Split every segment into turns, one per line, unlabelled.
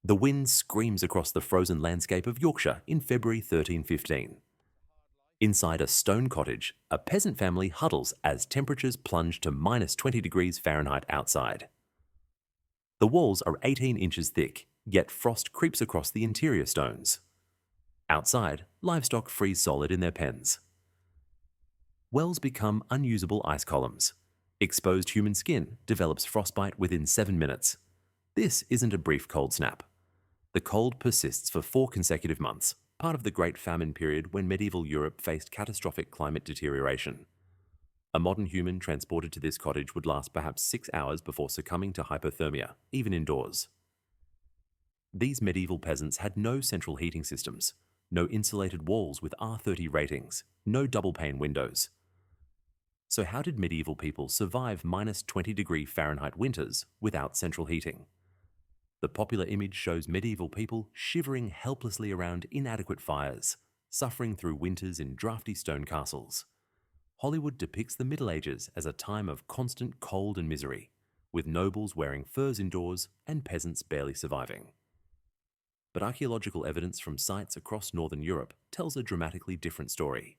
The wind screams across the frozen landscape of Yorkshire in February 1315. Inside a stone cottage, a peasant family huddles as temperatures plunge to minus 20 degrees Fahrenheit outside. The walls are 18 inches thick, yet frost creeps across the interior stones. Outside, livestock freeze solid in their pens. Wells become unusable ice columns. Exposed human skin develops frostbite within 7 minutes. This isn't a brief cold snap. The cold persists for 4 consecutive months, part of the Great Famine period when medieval Europe faced catastrophic climate deterioration. A modern human transported to this cottage would last perhaps 6 hours before succumbing to hypothermia, even indoors. These medieval peasants had no central heating systems, no insulated walls with R30 ratings, no double-pane windows. So how did medieval people survive minus 20-degree Fahrenheit winters without central heating? The popular image shows medieval people shivering helplessly around inadequate fires, suffering through winters in drafty stone castles. Hollywood depicts the Middle Ages as a time of constant cold and misery, with nobles wearing furs indoors and peasants barely surviving. But archaeological evidence from sites across northern Europe tells a dramatically different story.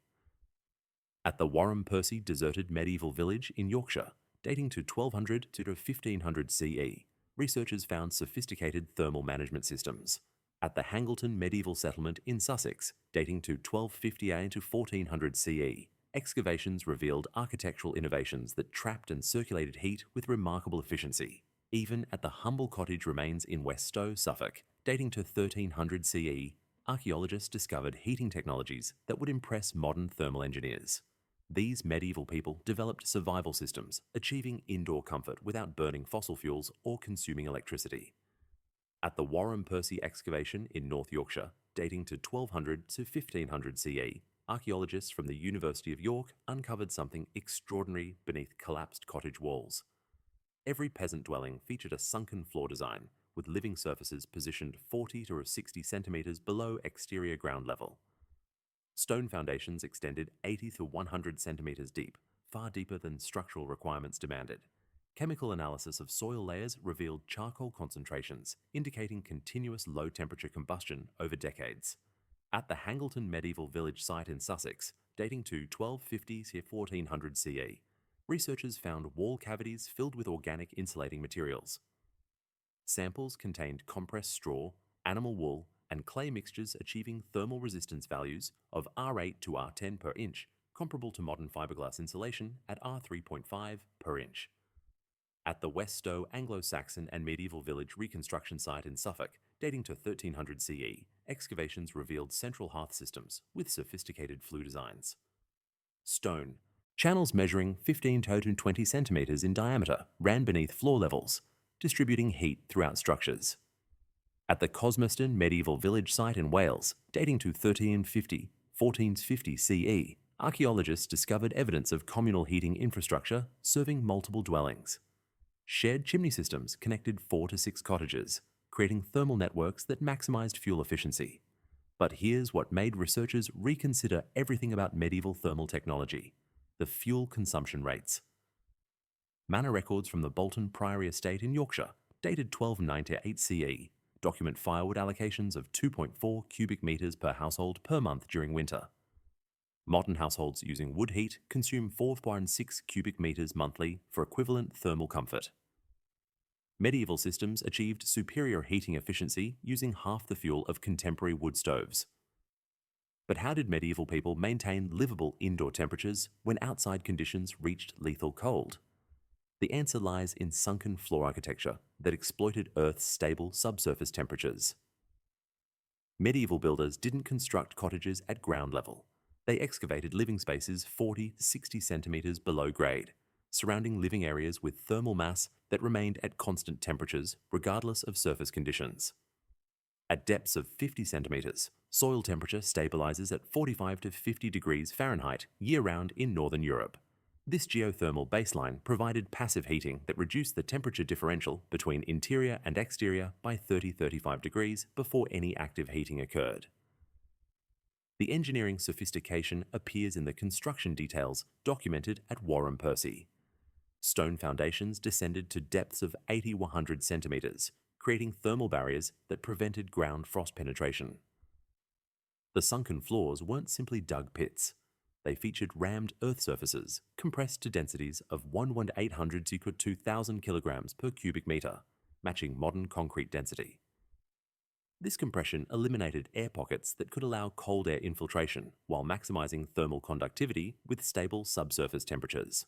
At the Warham Percy deserted medieval village in Yorkshire, dating to 1200 to 1500 CE, researchers found sophisticated thermal management systems. At the Hangleton medieval settlement in Sussex, dating to 1250 to 1400 CE, excavations revealed architectural innovations that trapped and circulated heat with remarkable efficiency. Even at the humble cottage remains in West Stow, Suffolk, dating to 1300 CE, archaeologists discovered heating technologies that would impress modern thermal engineers. These medieval people developed survival systems, achieving indoor comfort without burning fossil fuels or consuming electricity. At the Warham Percy excavation in North Yorkshire, dating to 1200 to 1500 CE, archaeologists from the University of York uncovered something extraordinary beneath collapsed cottage walls. Every peasant dwelling featured a sunken floor design, with living surfaces positioned 40 to 60 centimetres below exterior ground level. Stone foundations extended 80 to 100 centimetres deep, far deeper than structural requirements demanded. Chemical analysis of soil layers revealed charcoal concentrations, indicating continuous low-temperature combustion over decades. At the Hangleton medieval village site in Sussex, dating to 1250 to 1400 CE, researchers found wall cavities filled with organic insulating materials. Samples contained compressed straw, animal wool, and clay mixtures achieving thermal resistance values of R8 to R10 per inch, comparable to modern fiberglass insulation at R3.5 per inch. At the West Stow Anglo-Saxon and medieval village reconstruction site in Suffolk, dating to 1300 CE, excavations revealed central hearth systems with sophisticated flue designs. Stone. Channels measuring 15 to 20 centimetres in diameter ran beneath floor levels, distributing heat throughout structures. At the Cosmerston medieval village site in Wales, dating to 1450 CE, archaeologists discovered evidence of communal heating infrastructure serving multiple dwellings. Shared chimney systems connected 4 to 6 cottages, creating thermal networks that maximised fuel efficiency. But here's what made researchers reconsider everything about medieval thermal technology: the fuel consumption rates. Manor records from the Bolton Priory Estate in Yorkshire, dated 1298 CE, document firewood allocations of 2.4 cubic metres per household per month during winter. Modern households using wood heat consume 4.6 cubic metres monthly for equivalent thermal comfort. Medieval systems achieved superior heating efficiency using half the fuel of contemporary wood stoves. But how did medieval people maintain livable indoor temperatures when outside conditions reached lethal cold? The answer lies in sunken floor architecture that exploited Earth's stable subsurface temperatures. Medieval builders didn't construct cottages at ground level. They excavated living spaces 40 to 60 centimetres below grade, surrounding living areas with thermal mass that remained at constant temperatures regardless of surface conditions. At depths of 50 centimetres, soil temperature stabilizes at 45 to 50 degrees Fahrenheit year-round in northern Europe. This geothermal baseline provided passive heating that reduced the temperature differential between interior and exterior by 30–35 degrees before any active heating occurred. The engineering sophistication appears in the construction details documented at Warham Percy. Stone foundations descended to depths of 80–100 centimetres, creating thermal barriers that prevented ground frost penetration. The sunken floors weren't simply dug pits. They featured rammed earth surfaces, compressed to densities of 1/800 to 2,000 kilograms per cubic meter, matching modern concrete density. This compression eliminated air pockets that could allow cold air infiltration while maximizing thermal conductivity with stable subsurface temperatures.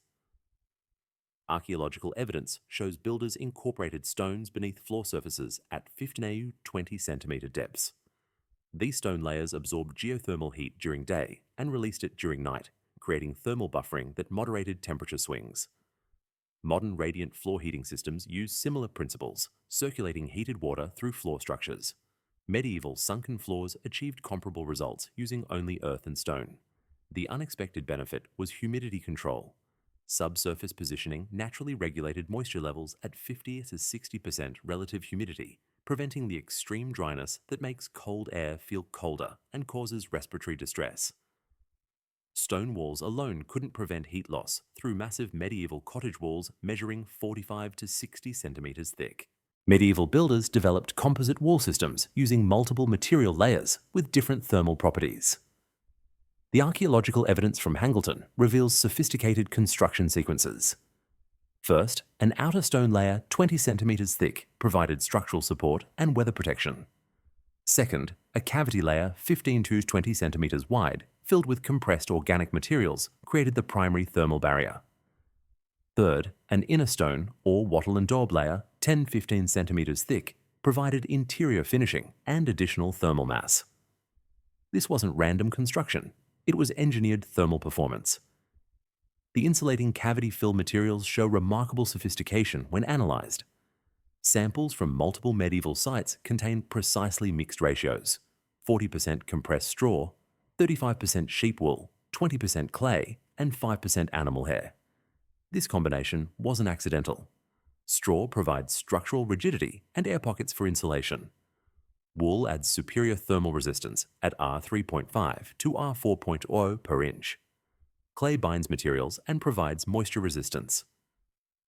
Archaeological evidence shows builders incorporated stones beneath floor surfaces at 15 to 20 centimeter depths. These stone layers absorbed geothermal heat during day and released it during night, creating thermal buffering that moderated temperature swings. Modern radiant floor heating systems use similar principles, circulating heated water through floor structures. Medieval sunken floors achieved comparable results using only earth and stone. The unexpected benefit was humidity control. Subsurface positioning naturally regulated moisture levels at 50 to 60% relative humidity, preventing the extreme dryness that makes cold air feel colder and causes respiratory distress. Stone walls alone couldn't prevent heat loss through massive medieval cottage walls measuring 45 to 60 centimeters thick. Medieval builders developed composite wall systems using multiple material layers with different thermal properties. The archaeological evidence from Hangleton reveals sophisticated construction sequences. First, an outer stone layer 20 centimeters thick provided structural support and weather protection. Second, a cavity layer 15 to 20 centimeters wide, filled with compressed organic materials, created the primary thermal barrier. Third, an inner stone or wattle and daub layer 10-15 centimeters thick provided interior finishing and additional thermal mass. This wasn't random construction. It was engineered thermal performance. The insulating cavity fill materials show remarkable sophistication when analyzed. Samples from multiple medieval sites contain precisely mixed ratios: 40% compressed straw, 35% sheep wool, 20% clay, and 5% animal hair. This combination wasn't accidental. Straw provides structural rigidity and air pockets for insulation. Wool adds superior thermal resistance at R3.5 to R4.0 per inch. Clay binds materials and provides moisture resistance.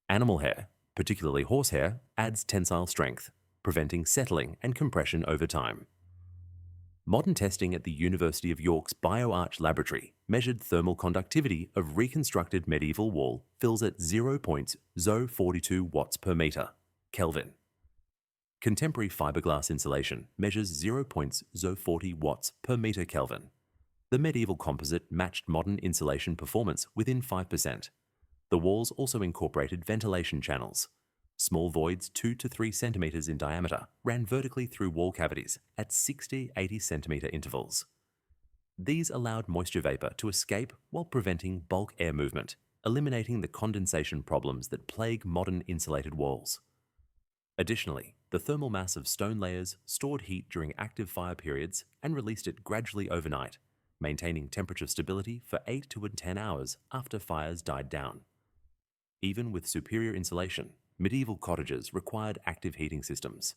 Animal hair, particularly horsehair, adds tensile strength, preventing settling and compression over time. Modern testing at the University of York's BioArch laboratory measured thermal conductivity of reconstructed medieval wall fills at 0.042 watts per meter, Kelvin. Contemporary fiberglass insulation measures 0.040 watts per meter Kelvin. The medieval composite matched modern insulation performance within 5%. The walls also incorporated ventilation channels. Small voids 2 to 3 centimeters in diameter ran vertically through wall cavities at 60-80 centimeter intervals. These allowed moisture vapor to escape while preventing bulk air movement, eliminating the condensation problems that plague modern insulated walls. Additionally, the thermal mass of stone layers stored heat during active fire periods and released it gradually overnight, maintaining temperature stability for 8 to 10 hours after fires died down. Even with superior insulation, medieval cottages required active heating systems.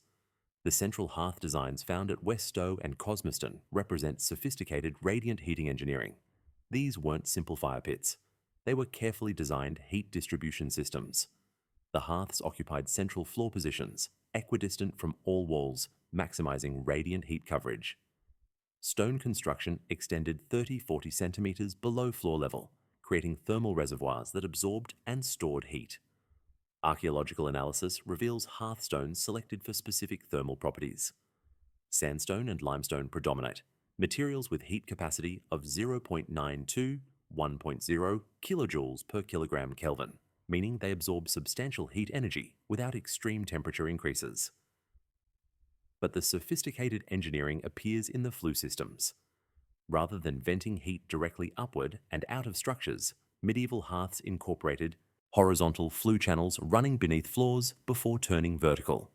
The central hearth designs found at West Stowe and Cosmiston represent sophisticated radiant heating engineering. These weren't simple fire pits. They were carefully designed heat distribution systems. The hearths occupied central floor positions, equidistant from all walls, maximizing radiant heat coverage. Stone construction extended 30-40 centimeters below floor level, creating thermal reservoirs that absorbed and stored heat. Archaeological analysis reveals hearthstones selected for specific thermal properties. Sandstone and limestone predominate, materials with heat capacity of 0.9 to 1.0 kilojoules per kilogram Kelvin, meaning they absorb substantial heat energy without extreme temperature increases. But the sophisticated engineering appears in the flue systems. Rather than venting heat directly upward and out of structures, medieval hearths incorporated horizontal flue channels running beneath floors before turning vertical.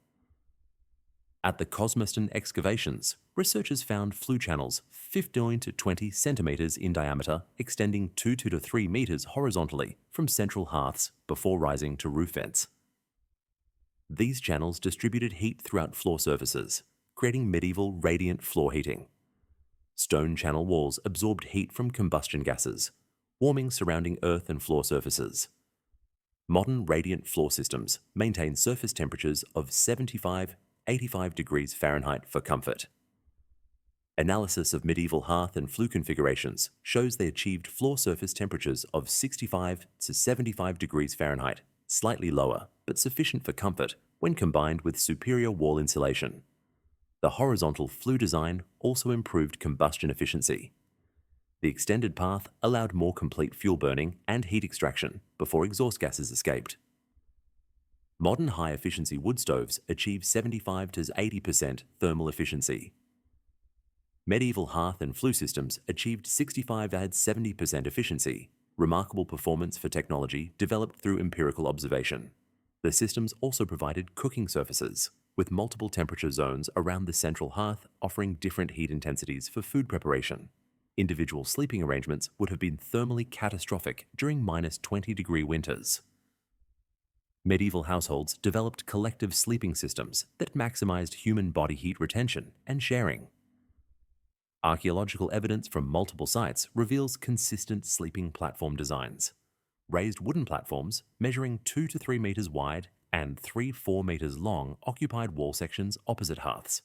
At the Cosmiston excavations, researchers found flue channels 15 to 20 centimeters in diameter, extending 2 to 3 meters horizontally from central hearths before rising to roof vents. These channels distributed heat throughout floor surfaces, creating medieval radiant floor heating. Stone channel walls absorbed heat from combustion gases, warming surrounding earth and floor surfaces. Modern radiant floor systems maintain surface temperatures of 75-80 85 degrees Fahrenheit for comfort. Analysis of medieval hearth and flue configurations shows they achieved floor surface temperatures of 65 to 75 degrees Fahrenheit, slightly lower, but sufficient for comfort when combined with superior wall insulation. The horizontal flue design also improved combustion efficiency. The extended path allowed more complete fuel burning and heat extraction before exhaust gases escaped. Modern high-efficiency wood stoves achieve 75 to 80% thermal efficiency. Medieval hearth and flue systems achieved 65 to 70% efficiency, remarkable performance for technology developed through empirical observation. The systems also provided cooking surfaces, with multiple temperature zones around the central hearth offering different heat intensities for food preparation. Individual sleeping arrangements would have been thermally catastrophic during -20-degree winters. Medieval households developed collective sleeping systems that maximized human body heat retention and sharing. Archaeological evidence from multiple sites reveals consistent sleeping platform designs. Raised wooden platforms measuring 2 to 3 meters wide and 3-4 meters long occupied wall sections opposite hearths.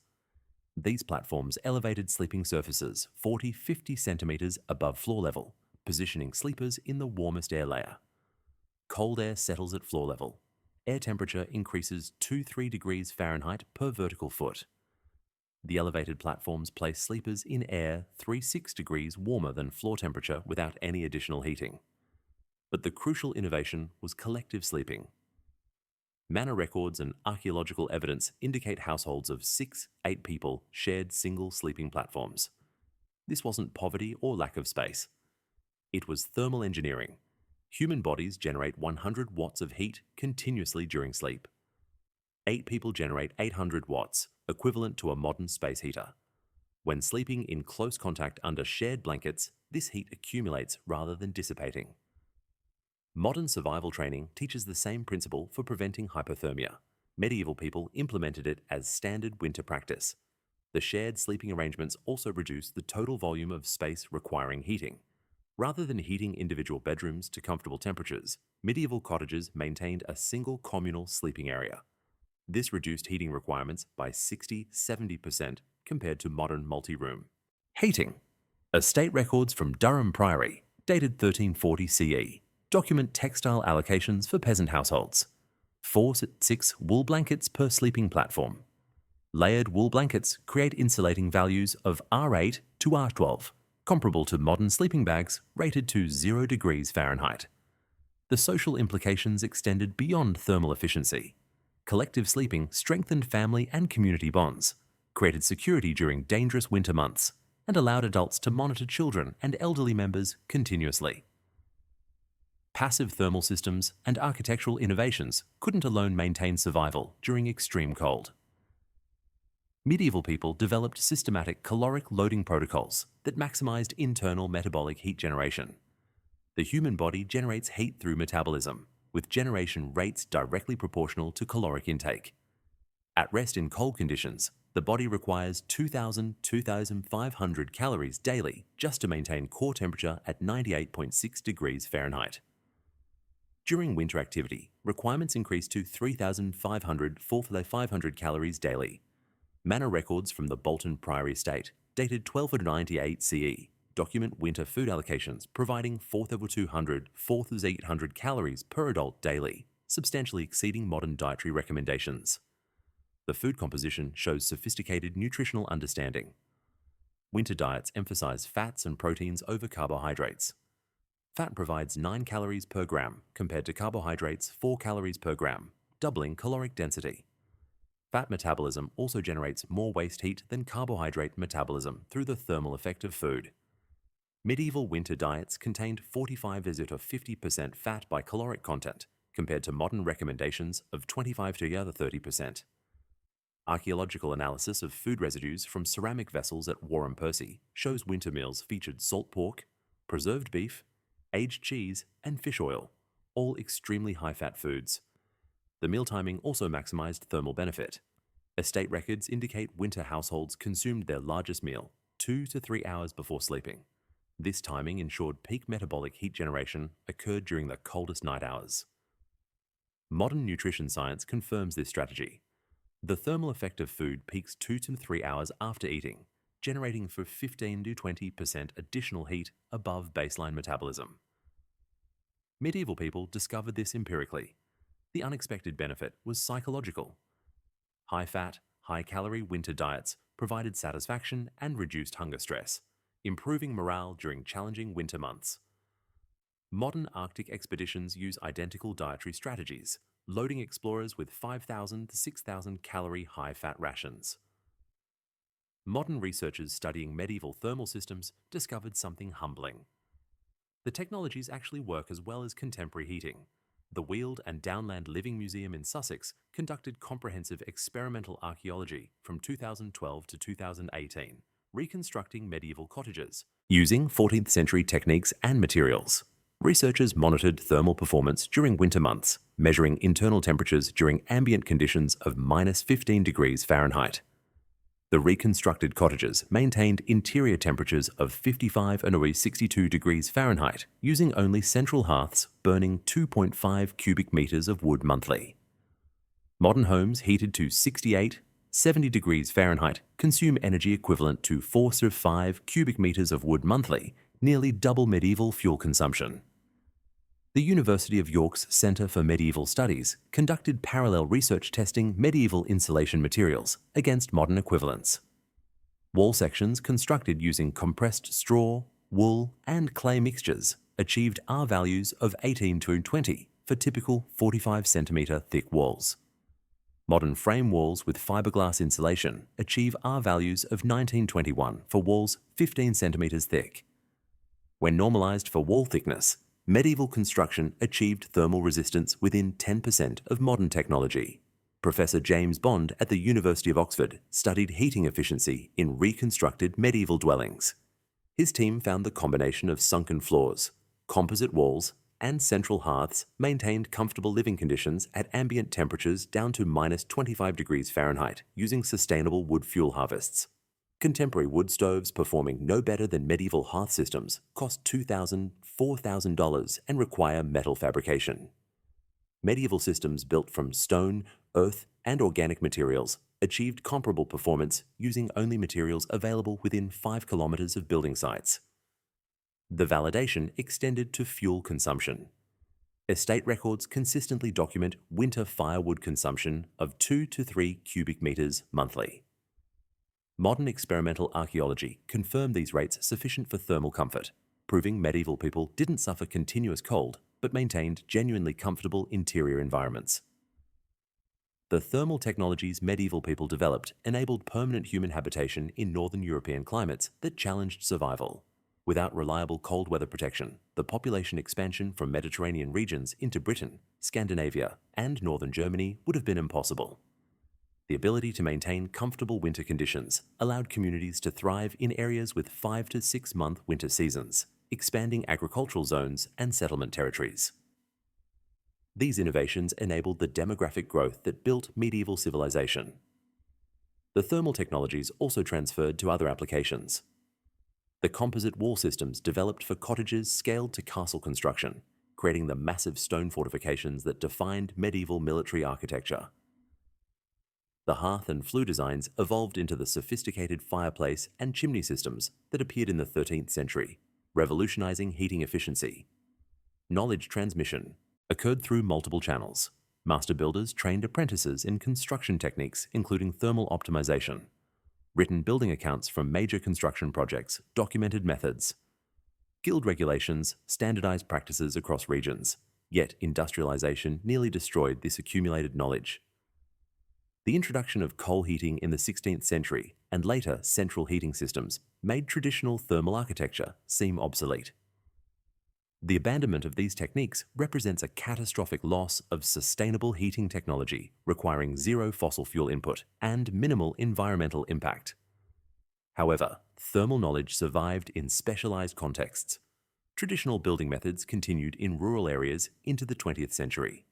These platforms elevated sleeping surfaces 40-50 centimeters above floor level, positioning sleepers in the warmest air layer. Cold air settles at floor level. Air temperature increases 2-3 degrees Fahrenheit per vertical foot. The elevated platforms place sleepers in air 3-6 degrees warmer than floor temperature without any additional heating. But the crucial innovation was collective sleeping. Manor records and archaeological evidence indicate households of 6-8 people shared single sleeping platforms. This wasn't poverty or lack of space. It was thermal engineering. Human bodies generate 100 watts of heat continuously during sleep. 8 people generate 800 watts, equivalent to a modern space heater. When sleeping in close contact under shared blankets, this heat accumulates rather than dissipating. Modern survival training teaches the same principle for preventing hypothermia. Medieval people implemented it as standard winter practice. The shared sleeping arrangements also reduce the total volume of space requiring heating. Rather than heating individual bedrooms to comfortable temperatures, medieval cottages maintained a single communal sleeping area. This reduced heating requirements by 60-70% compared to modern multi-room. Heating. Estate records from Durham Priory, dated 1340 CE, document textile allocations for peasant households. 4-6 wool blankets per sleeping platform. Layered wool blankets create insulating values of R8 to R12, comparable to modern sleeping bags rated to 0 degrees Fahrenheit. The social implications extended beyond thermal efficiency. Collective sleeping strengthened family and community bonds, created security during dangerous winter months, and allowed adults to monitor children and elderly members continuously. Passive thermal systems and architectural innovations couldn't alone maintain survival during extreme cold. Medieval people developed systematic caloric loading protocols that maximized internal metabolic heat generation. The human body generates heat through metabolism, with generation rates directly proportional to caloric intake. At rest in cold conditions, the body requires 2,000–2,500 calories daily just to maintain core temperature at 98.6 degrees Fahrenheit. During winter activity, requirements increase to 3,500–4,500 calories daily. Manor records from the Bolton Priory Estate, dated 1298 CE, document winter food allocations providing 4,200–4,800 calories per adult daily, substantially exceeding modern dietary recommendations. The food composition shows sophisticated nutritional understanding. Winter diets emphasize fats and proteins over carbohydrates. Fat provides 9 calories per gram compared to carbohydrates 4 calories per gram, doubling caloric density. Fat metabolism also generates more waste heat than carbohydrate metabolism through the thermal effect of food. Medieval winter diets contained 45–50% fat by caloric content, compared to modern recommendations of 25–30%. Archaeological analysis of food residues from ceramic vessels at Warren Percy shows winter meals featured salt pork, preserved beef, aged cheese, and fish oil, all extremely high-fat foods. The meal timing also maximized thermal benefit. Estate records indicate winter households consumed their largest meal 2 to 3 hours before sleeping. This timing ensured peak metabolic heat generation occurred during the coldest night hours. Modern nutrition science confirms this strategy. The thermal effect of food peaks 2 to 3 hours after eating, generating for 15 to 20% additional heat above baseline metabolism. Medieval people discovered this empirically. The unexpected benefit was psychological. High-fat, high-calorie winter diets provided satisfaction and reduced hunger stress, improving morale during challenging winter months. Modern Arctic expeditions use identical dietary strategies, loading explorers with 5,000 to 6,000 calorie high-fat rations. Modern researchers studying medieval thermal systems discovered something humbling. The technologies actually work as well as contemporary heating. The Weald and Downland Living Museum in Sussex conducted comprehensive experimental archaeology from 2012 to 2018, reconstructing medieval cottages using 14th century techniques and materials. Researchers monitored thermal performance during winter months, measuring internal temperatures during ambient conditions of -15 degrees Fahrenheit. The reconstructed cottages maintained interior temperatures of 55 and 62 degrees Fahrenheit, using only central hearths burning 2.5 cubic meters of wood monthly. Modern homes heated to 68, 70 degrees Fahrenheit consume energy equivalent to 4 to 5 cubic meters of wood monthly, nearly double medieval fuel consumption. The University of York's Centre for Medieval Studies conducted parallel research testing medieval insulation materials against modern equivalents. Wall sections constructed using compressed straw, wool, and clay mixtures achieved R values of 18 to 20 for typical 45 centimetre thick walls. Modern frame walls with fiberglass insulation achieve R values of 1921 for walls 15 centimetres thick. When normalised for wall thickness, medieval construction achieved thermal resistance within 10% of modern technology. Professor James Bond at the University of Oxford studied heating efficiency in reconstructed medieval dwellings. His team found the combination of sunken floors, composite walls, and central hearths maintained comfortable living conditions at ambient temperatures down to -25 degrees Fahrenheit using sustainable wood fuel harvests. Contemporary wood stoves performing no better than medieval hearth systems cost $2,000, $4,000 and require metal fabrication. Medieval systems built from stone, earth, and organic materials achieved comparable performance using only materials available within 5 kilometers of building sites. The validation extended to fuel consumption. Estate records consistently document winter firewood consumption of 2 to 3 cubic meters monthly. Modern experimental archaeology confirmed these rates sufficient for thermal comfort, proving medieval people didn't suffer continuous cold but maintained genuinely comfortable interior environments. The thermal technologies medieval people developed enabled permanent human habitation in northern European climates that challenged survival. Without reliable cold weather protection, the population expansion from Mediterranean regions into Britain, Scandinavia, and northern Germany would have been impossible. The ability to maintain comfortable winter conditions allowed communities to thrive in areas with 5 to 6 month winter seasons, expanding agricultural zones and settlement territories. These innovations enabled the demographic growth that built medieval civilization. The thermal technologies also transferred to other applications. The composite wall systems developed for cottages scaled to castle construction, creating the massive stone fortifications that defined medieval military architecture. The hearth and flue designs evolved into the sophisticated fireplace and chimney systems that appeared in the 13th century, revolutionizing heating efficiency. Knowledge transmission occurred through multiple channels. Master builders trained apprentices in construction techniques, including thermal optimization. Written building accounts from major construction projects documented methods. Guild regulations standardized practices across regions, yet industrialization nearly destroyed this accumulated knowledge. The introduction of coal heating in the 16th century and later central heating systems made traditional thermal architecture seem obsolete. The abandonment of these techniques represents a catastrophic loss of sustainable heating technology requiring zero fossil fuel input and minimal environmental impact. However, thermal knowledge survived in specialized contexts. Traditional building methods continued in rural areas into the 20th century.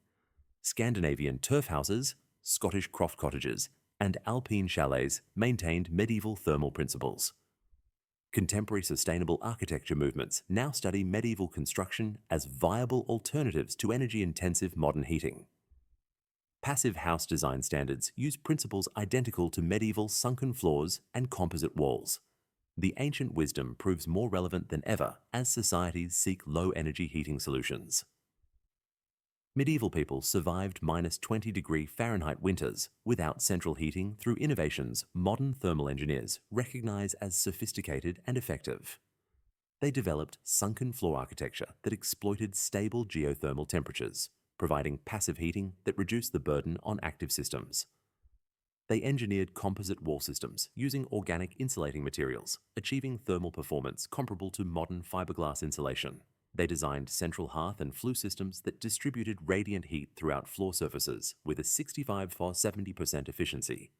Scandinavian turf houses, Scottish croft cottages, and alpine chalets maintained medieval thermal principles. Contemporary sustainable architecture movements now study medieval construction as viable alternatives to energy-intensive modern heating. Passive house design standards use principles identical to medieval sunken floors and composite walls. The ancient wisdom proves more relevant than ever as societies seek low-energy heating solutions. Medieval people survived -20-degree Fahrenheit winters without central heating through innovations modern thermal engineers recognize as sophisticated and effective. They developed sunken floor architecture that exploited stable geothermal temperatures, providing passive heating that reduced the burden on active systems. They engineered composite wall systems using organic insulating materials, achieving thermal performance comparable to modern fiberglass insulation. They designed central hearth and flue systems that distributed radiant heat throughout floor surfaces with a 65–70% efficiency.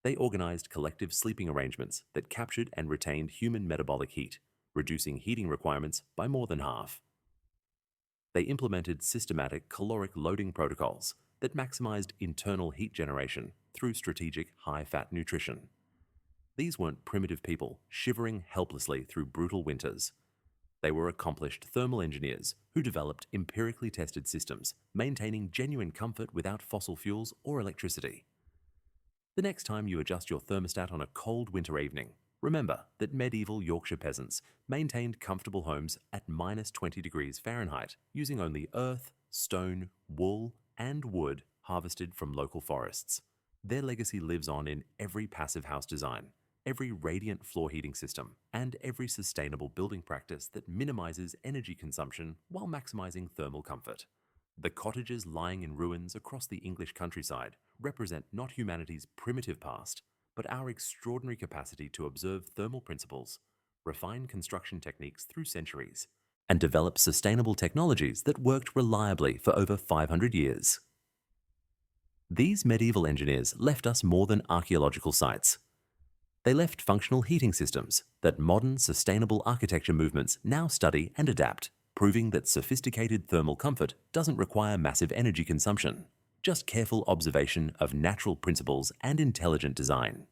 They organized collective sleeping arrangements that captured and retained human metabolic heat, reducing heating requirements by more than half. They implemented systematic caloric loading protocols that maximized internal heat generation through strategic high-fat nutrition. These weren't primitive people shivering helplessly through brutal winters. They were accomplished thermal engineers who developed empirically tested systems, maintaining genuine comfort without fossil fuels or electricity. The next time you adjust your thermostat on a cold winter evening, remember that medieval Yorkshire peasants maintained comfortable homes at -20 degrees Fahrenheit using only earth, stone, wool, and wood harvested from local forests. Their legacy lives on in every passive house design, every radiant floor heating system, and every sustainable building practice that minimizes energy consumption while maximizing thermal comfort. The cottages lying in ruins across the English countryside represent not humanity's primitive past, but our extraordinary capacity to observe thermal principles, refine construction techniques through centuries, and develop sustainable technologies that worked reliably for over 500 years. These medieval engineers left us more than archaeological sites. They left functional heating systems that modern, sustainable architecture movements now study and adapt, proving that sophisticated thermal comfort doesn't require massive energy consumption, just careful observation of natural principles and intelligent design.